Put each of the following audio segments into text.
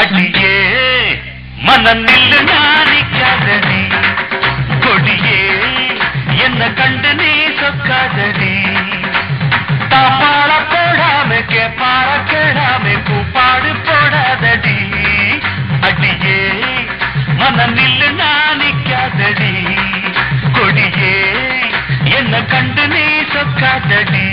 அடியே மனநில் நாணிக்காதடி கொடியே என்ன கண்டு நீ சொக்காதடி தாப்பாள போடாம கேப்பாள கேடாம கூப்பாடு போடாதடி அடியே மனநில் நாணிக்காதடி கொடியே என்ன கண்டு நீ சொக்காதடி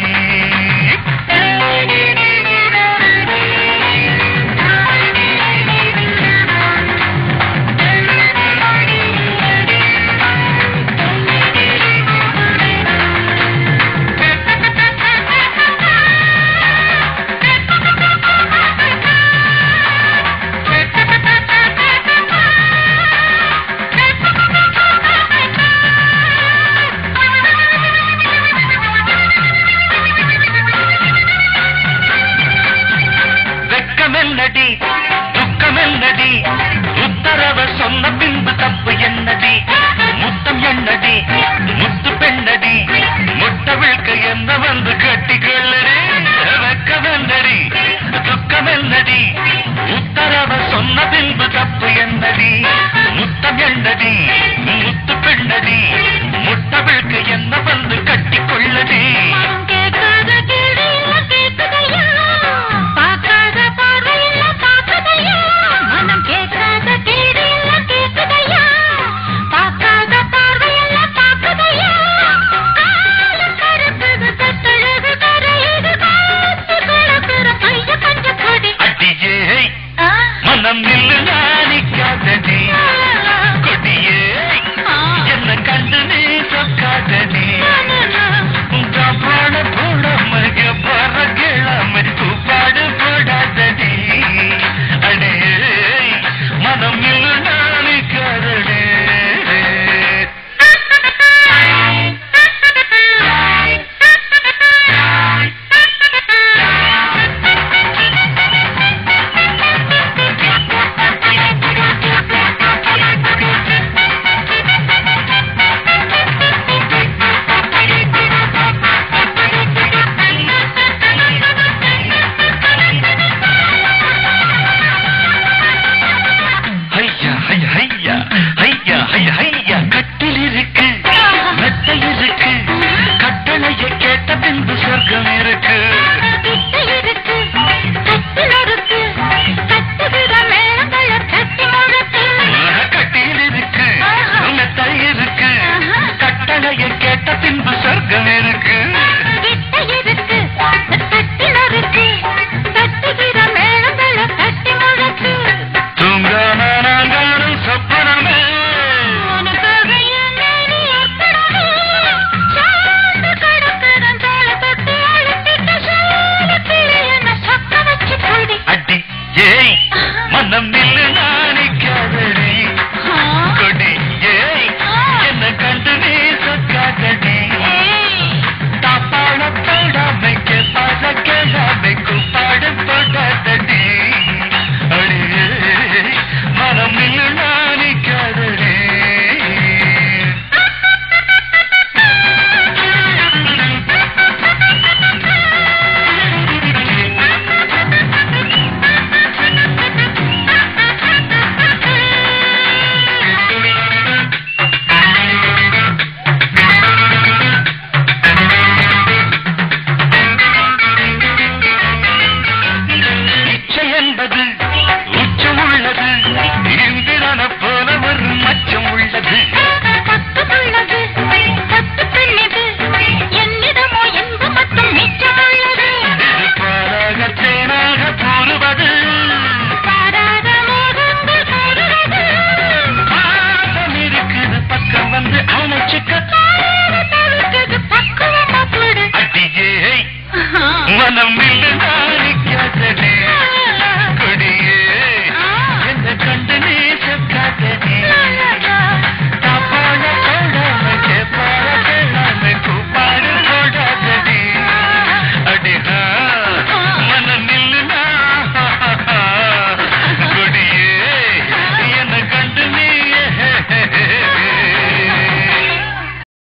துக்கமெல்லடி உத்தரவ சொன்ன பின்பு தப்பு என்னடி முத்தம் என்னடி முத்து பெண்ணடி முட்டை விழ்க்க என்ன வந்து கட்டிக்கொள்ளடி வெக்கமெல்லடி துக்கமெல்லடி உத்தரவ சொன்ன பின்பு தப்பு என்னடி முத்தம் என்னடி முத்து பெண்ணடி முட்டை விழ்க்க என்ன வந்து கட்டிக்கொள்ளடி மனம் நில்லு நாணிக்காதடி கொடியே என்ன கண்டு நீ சொக்காதடி பாட போடாம பாட கேளாம கூப்பாடு போடாதடி அடே மனம் நில்லு நாணிக்காதடி கட்டில் இருக்கு மெத்தை இருக்கு கட்டளையை கேட்ட பின்பு சொர்க்கம் இருக்கு கட்டில் இருக்கு மெத்தை இருக்கு கட்டளையை கேட்ட பின்பு சொர்க்கம் இருக்கு தூங்காம நாங்களும் சொப்பனமே மனம் நில்லு நாணிக்காதடி கொடி ஏய் என்ன கண்டு நீ சொக்காதடி தாப்பாள போடாம கேப்பாட கேடாம கூப்பாடு போடாதடி அடியே மனம் நில்லு நாணிக்காதடி உச்சம் உள்ளது இந்திரன போல ஒரு மச்சம் உள்ளது பாராக தேனாக கூறுவது பாசம் இருக்குது பக்கம் வந்து அணைச்சுக்க அடியே மனம்